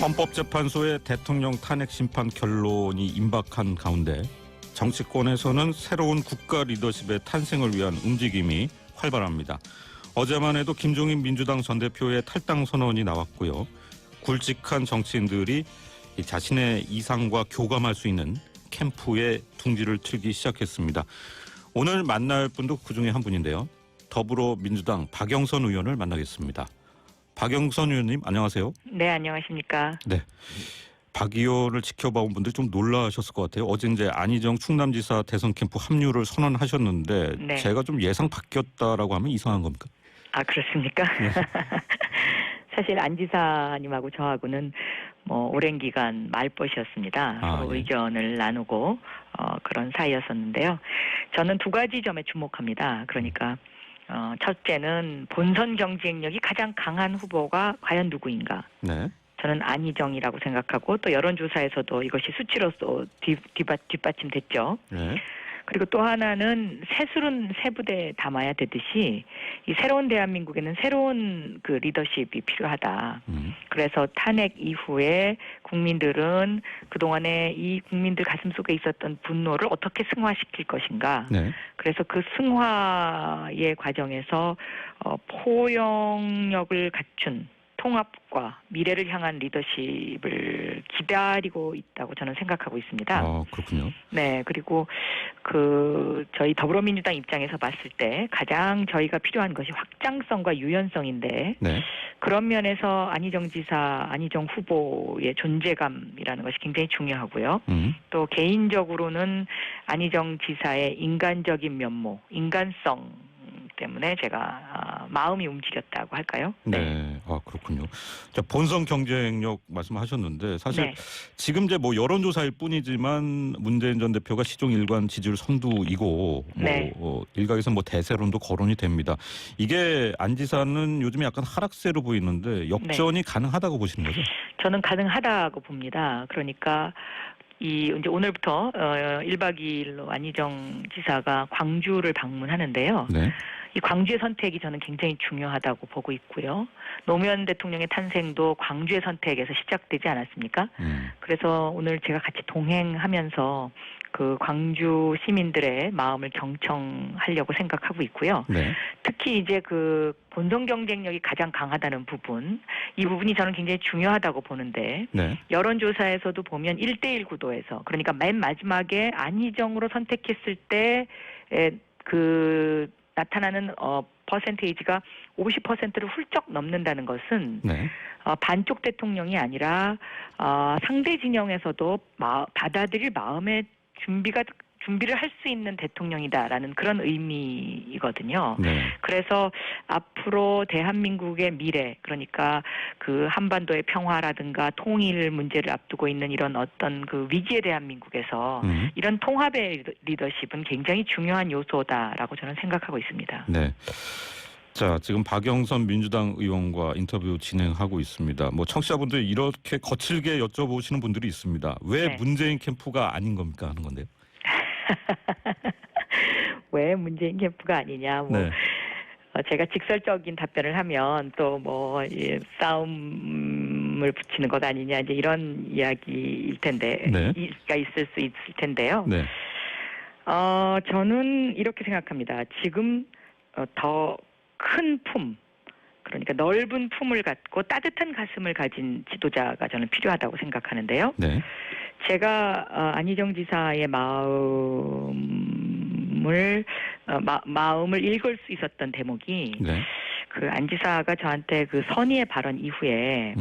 헌법재판소의 대통령 탄핵 심판 결론이 임박한 가운데 정치권에서는 새로운 국가 리더십의 탄생을 위한 움직임이 활발합니다. 어제만 해도 김종인 민주당 전 대표의 탈당 선언이 나왔고요. 굵직한 정치인들이 자신의 이상과 교감할 수 있는 캠프에 둥지를 틀기 시작했습니다. 오늘 만날 분도 그중에 한 분인데요. 더불어민주당 박영선 의원을 만나겠습니다. 박영선 의원님 안녕하세요. 네, 안녕하십니까. 네, 박 의원을 지켜봐온 분들 좀 놀라셨을 것 같아요. 어제 이제 안희정 충남지사 대선 캠프 합류를 선언하셨는데 네. 제가 좀 예상 바뀌었다라고 하면 이상한 겁니까? 아, 그렇습니까? 네. 사실 안 지사님하고 저하고는 오랜 기간 말벗이었습니다. 서로 예. 의견을 나누고 그런 사이였었는데요. 저는 두 가지 점에 주목합니다. 그러니까 첫째는 본선 경쟁력이 가장 강한 후보가 과연 누구인가. 네. 저는 안희정이라고 생각하고 또 여론조사에서도 이것이 수치로서 뒷받침됐죠. 네. 그리고 또 하나는 새술은 새 부대에 담아야 되듯이 이 새로운 대한민국에는 새로운 그 리더십이 필요하다. 그래서 탄핵 이후에 국민들은 그동안에 이 국민들 가슴속에 있었던 분노를 어떻게 승화시킬 것인가. 네. 그래서 그 승화의 과정에서 포용력을 갖춘 통합과 미래를 향한 리더십을 기다리고 있다고 저는 생각하고 있습니다. 그렇군요. 네, 그리고 저희 더불어민주당 입장에서 봤을 때 가장 저희가 필요한 것이 확장성과 유연성인데 네. 그런 면에서 안희정 지사, 안희정 후보의 존재감이라는 것이 굉장히 중요하고요. 또 개인적으로는 안희정 지사의 인간적인 면모, 인간성 때문에 제가 마음이 움직였다고 할까요? 네. 그렇군요. 자, 본선 경쟁력 말씀하셨는데 사실 네. 지금 이제 여론조사일 뿐이지만 문재인 전 대표가 시종 일관 지지율 선두이고 네. 일각에서는 대세론도 거론이 됩니다. 이게 안 지사는 요즘에 약간 하락세로 보이는데 역전이 가능하다고 보시는 거죠? 저는 가능하다고 봅니다. 그러니까 이제 오늘부터 1박 2일로 안희정 지사가 광주를 방문하는데요. 네. 이 광주의 선택이 저는 굉장히 중요하다고 보고 있고요. 노무현 대통령의 탄생도 광주의 선택에서 시작되지 않았습니까? 그래서 오늘 제가 같이 동행하면서 그 광주 시민들의 마음을 경청하려고 생각하고 있고요. 네. 특히 이제 그 본선 경쟁력이 가장 강하다는 부분, 이 부분이 저는 굉장히 중요하다고 보는데 네. 여론조사에서도 보면 1대1 구도에서 그러니까 맨 마지막에 안희정으로 선택했을 때 나타나는 퍼센테이지가 50%를 훌쩍 넘는다는 것은 네. 반쪽 대통령이 아니라 상대 진영에서도 받아들일 마음의 준비를 할 수 있는 대통령이다라는 그런 의미이거든요. 네. 그래서 앞으로 대한민국의 미래, 그러니까 그 한반도의 평화라든가 통일 문제를 앞두고 있는 이런 어떤 그 위기의 대한민국에서 이런 통합의 리더십은 굉장히 중요한 요소다라고 저는 생각하고 있습니다. 네. 자, 지금 박영선 민주당 의원과 인터뷰 진행하고 있습니다. 청취자분들이 이렇게 거칠게 여쭤보시는 분들이 있습니다. 왜 네. 문재인 캠프가 아닌 겁니까 하는 건데요. 왜 문재인 캠프가 아니냐. 네. 제가 직설적인 답변을 하면 또 싸움을 붙이는 것 아니냐 이제 이런 이야기일 텐데, 네. 가 있을 수 있을 텐데요. 네. 저는 이렇게 생각합니다. 지금 더 큰 품, 그러니까 넓은 품을 갖고 따뜻한 가슴을 가진 지도자가 저는 필요하다고 생각하는데요. 네. 제가 안희정 지사의 마음을 읽을 수 있었던 대목이 네. 그 안 지사가 저한테 그 선의의 발언 이후에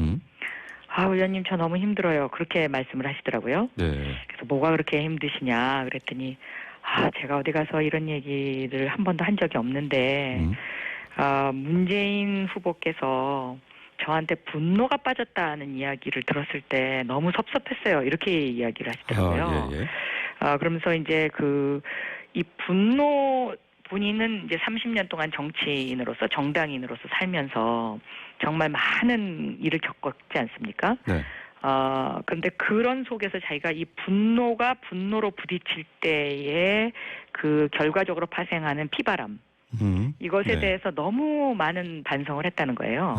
의원님 저 너무 힘들어요. 그렇게 말씀을 하시더라고요. 네. 그래서 뭐가 그렇게 힘드시냐 그랬더니 제가 어디 가서 이런 얘기를 한 번도 한 적이 없는데 문재인 후보께서 저한테 분노가 빠졌다는 이야기를 들었을 때 너무 섭섭했어요. 이렇게 이야기를 하시더라고요. 예. 그러면서 이제 이 분노, 본인은 이제 30년 동안 정치인으로서 정당인으로서 살면서 정말 많은 일을 겪었지 않습니까? 네. 그런데 그런 속에서 자기가 이 분노가 분노로 부딪힐 때에 그 결과적으로 파생하는 피바람, 이것에 네. 대해서 너무 많은 반성을 했다는 거예요.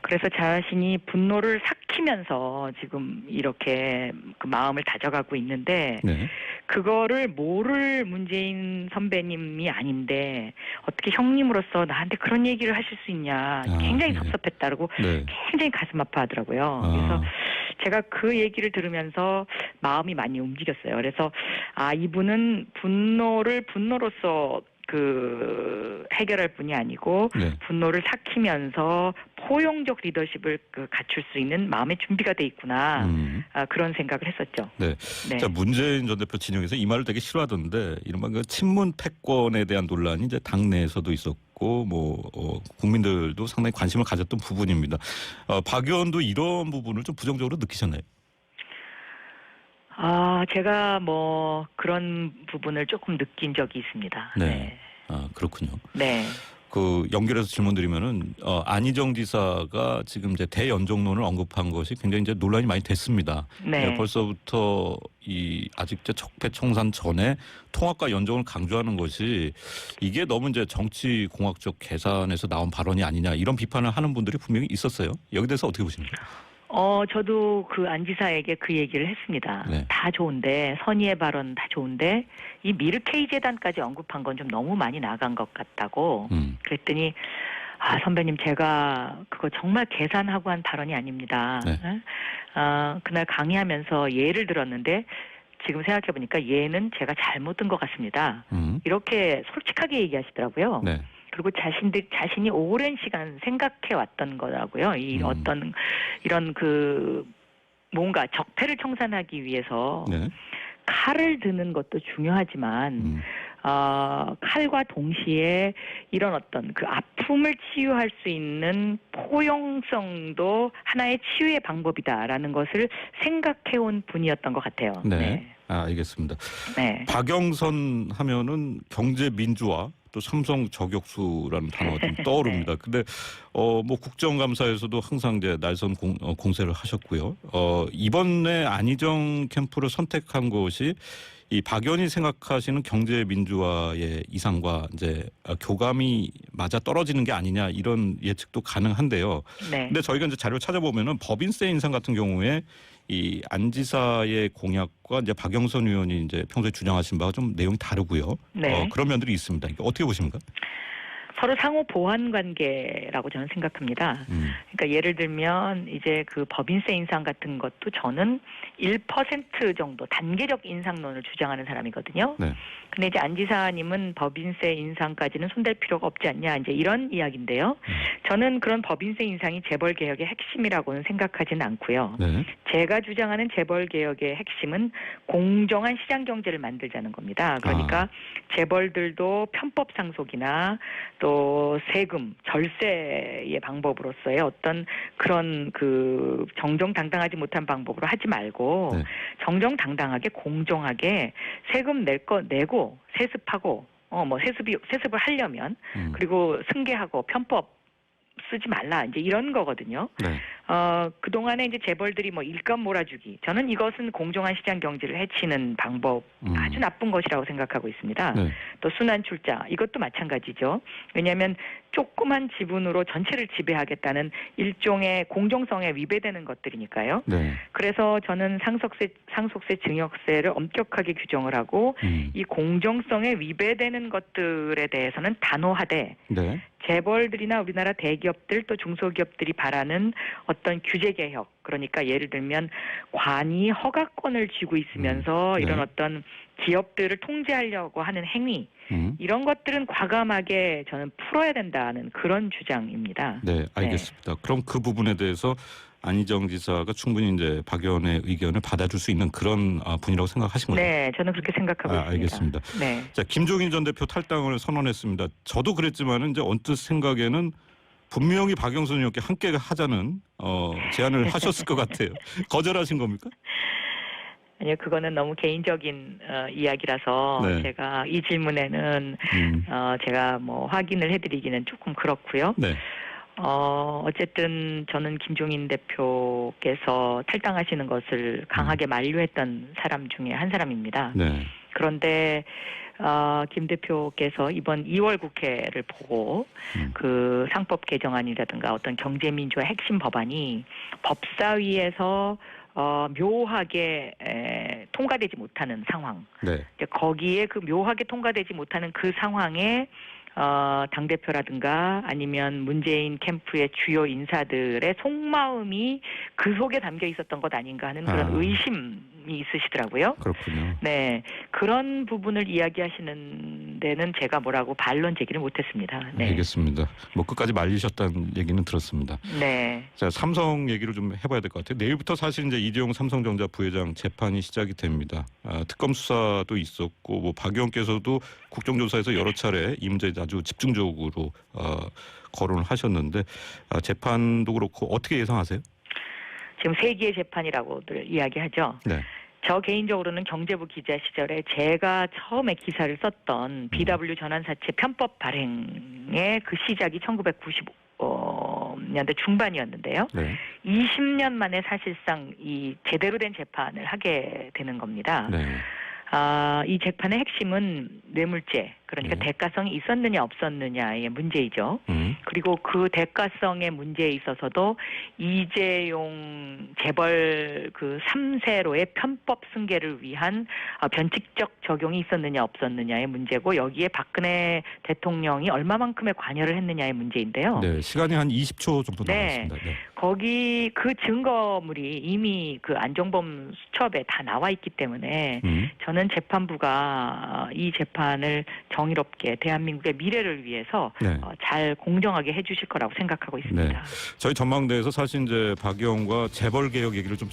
그래서 자신이 분노를 삭히 삭히면서 지금 이렇게 그 마음을 다져가고 있는데 네. 그거를 모를 문재인 선배님이 아닌데 어떻게 형님으로서 나한테 그런 얘기를 하실 수 있냐. 굉장히 네. 섭섭했다고 네. 굉장히 가슴 아파하더라고요. 그래서 제가 그 얘기를 들으면서 마음이 많이 움직였어요. 그래서 이분은 분노를 분노로서 그 해결할 뿐이 아니고 네. 분노를 삭히면서 포용적 리더십을 갖출 수 있는 마음의 준비가 돼 있구나. 그런 생각을 했었죠. 네. 네. 자, 문재인 전 대표 진영에서 이 말을 되게 싫어하던데 이른바 그 친문 패권에 대한 논란이 이제 당내에서도 있었고 국민들도 상당히 관심을 가졌던 부분입니다. 박 의원도 이런 부분을 좀 부정적으로 느끼셨나요? 제가 뭐 그런 부분을 조금 느낀 적이 있습니다. 네. 네. 그렇군요. 네. 그 연결해서 질문드리면은 안희정 지사가 지금 이제 대연정론을 언급한 것이 굉장히 이제 논란이 많이 됐습니다. 네. 벌써부터 이 아직 이제 적폐청산 전에 통합과 연정을 강조하는 것이 이게 너무 이제 정치 공학적 계산에서 나온 발언이 아니냐 이런 비판을 하는 분들이 분명히 있었어요. 여기 대해서 어떻게 보십니까? 저도 그 안 지사에게 그 얘기를 했습니다. 네. 다 좋은데 선의의 발언 다 좋은데 이 미르케이 재단까지 언급한 건 좀 너무 많이 나간 것 같다고. 그랬더니 선배님 제가 그거 정말 계산하고 한 발언이 아닙니다. 네. 그날 강의하면서 예를 들었는데 지금 생각해 보니까 예는 제가 잘못 든 것 같습니다. 이렇게 솔직하게 얘기하시더라고요. 네. 그리고 자신이 오랜 시간 생각해 왔던 거라고요. 어떤 이런 그 뭔가 적폐를 청산하기 위해서 네. 칼을 드는 것도 중요하지만 칼과 동시에 이런 어떤 그 아픔을 치유할 수 있는 포용성도 하나의 치유의 방법이다라는 것을 생각해온 분이었던 것 같아요. 네. 네. 알겠습니다. 네. 박영선 하면은 경제민주화 또 삼성 저격수라는 단어가 좀 떠오릅니다. 근데 뭐 국정감사에서도 항상 이제 날선 공세를 하셨고요. 이번에 안희정 캠프를 선택한 것이 이 박 의원이 생각하시는 경제민주화의 이상과 이제 교감이 맞아 떨어지는 게 아니냐 이런 예측도 가능한데요. 네. 근데 저희가 이제 자료 찾아보면은 법인세 인상 같은 경우에 이 안 지사의 공약과 이제 박영선 의원이 이제 평소에 주장하신 바가 좀 내용이 다르고요. 네. 그런 면들이 있습니다. 어떻게 보십니까? 서로 상호 보완 관계라고 저는 생각합니다. 그러니까 예를 들면 이제 그 법인세 인상 같은 것도 저는 1% 정도 단계적 인상론을 주장하는 사람이거든요. 네. 근데 이제 안 지사님은 법인세 인상까지는 손댈 필요가 없지 않냐 이제 이런 이야기인데요. 저는 그런 법인세 인상이 재벌 개혁의 핵심이라고는 생각하지는 않고요. 네. 제가 주장하는 재벌 개혁의 핵심은 공정한 시장 경제를 만들자는 겁니다. 그러니까 재벌들도 편법 상속이나 또 세금, 절세의 방법으로서의 어떤 그런 그 정정당당하지 못한 방법으로 하지 말고 네. 정정당당하게 공정하게 세금 낼 거 내고 세습하고 세습을 하려면 그리고 승계하고 편법 쓰지 말라 이제 이런 거거든요. 네. 그동안에 이제 재벌들이 뭐 일감 몰아주기 저는 이것은 공정한 시장 경제를 해치는 방법 아주 나쁜 것이라고 생각하고 있습니다. 네. 또 순환 출자 이것도 마찬가지죠. 왜냐하면 조그만 지분으로 전체를 지배하겠다는 일종의 공정성에 위배되는 것들이니까요. 네. 그래서 저는 상속세, 증여세를 엄격하게 규정을 하고 이 공정성에 위배되는 것들에 대해서는 단호하되 네. 재벌들이나 우리나라 대기업들 또 중소기업들이 바라는 어떤 규제 개혁 그러니까 예를 들면 관이 허가권을 쥐고 있으면서 네. 이런 어떤 기업들을 통제하려고 하는 행위 이런 것들은 과감하게 저는 풀어야 된다는 그런 주장입니다. 네, 알겠습니다. 그럼 그 부분에 대해서 안희정 지사가 충분히 이제 박 의원의 의견을 받아줄 수 있는 그런 분이라고 생각하신 거죠? 네, 저는 그렇게 생각하고 있습니다. 알겠습니다. 네. 자, 김종인 전 대표 탈당을 선언했습니다. 저도 그랬지만은 이제 언뜻 생각에는 분명히 박영선 의원께 함께 하자는 제안을 하셨을 것 같아요. 거절하신 겁니까? 아니요, 그거는 너무 개인적인 이야기라서 네. 제가 이 질문에는 제가 뭐 확인을 해드리기는 조금 그렇고요. 네. 어쨌든 저는 김종인 대표께서 탈당하시는 것을 강하게 만류했던 사람 중에 한 사람입니다. 네. 그런데 김 대표께서 이번 2월 국회를 보고 그 상법 개정안이라든가 어떤 경제민주화 핵심 법안이 법사위에서 묘하게 통과되지 못하는 상황. 네. 이제 거기에 그 묘하게 통과되지 못하는 그 상황에 당대표라든가 아니면 문재인 캠프의 주요 인사들의 속마음이 그 속에 담겨 있었던 것 아닌가 하는 그런 의심이 있으시더라고요. 그렇군요. 네. 그런 부분을 이야기하시는 데는 제가 뭐라고 반론 제기를 못했습니다. 네. 알겠습니다. 뭐 끝까지 말리셨다는 얘기는 들었습니다. 네. 자, 삼성 얘기를 좀 해봐야 될 것 같아요. 내일부터 사실 이제 이재용 삼성전자 부회장 재판이 시작이 됩니다. 특검 수사도 있었고, 뭐 박 의원께서도 국정조사에서 여러 차례 이 문제에 아주 집중적으로 거론을 하셨는데 재판도 그렇고 어떻게 예상하세요? 지금 세기의 재판이라고들 이야기하죠. 네. 저 개인적으로는 경제부 기자 시절에 제가 처음에 기사를 썼던 BW 전환사채 편법 발행의 그 시작이 1995년대 중반이었는데요. 네. 20년 만에 사실상 이 제대로 된 재판을 하게 되는 겁니다. 네. 이 재판의 핵심은 뇌물죄, 그러니까 네. 대가성이 있었느냐 없었느냐의 문제이죠. 그리고 그 대가성의 문제에 있어서도 이재용 재벌 그 3세로의 편법 승계를 위한 변칙적 적용이 있었느냐 없었느냐의 문제고, 여기에 박근혜 대통령이 얼마만큼의 관여를 했느냐의 문제인데요. 네. 시간이 한 20초 정도 남았습니다. 네. 거기 그 증거물이 이미 그 안종범 수첩에 다 나와 있기 때문에 저는 재판부가 이 재판을 정의롭게 대한민국의 미래를 위해서 네. 잘 공정하게 해주실 거라고 생각하고 있습니다. 네. 저희 전망대에서 사실 이제 박 의원과 재벌 개혁 얘기를 좀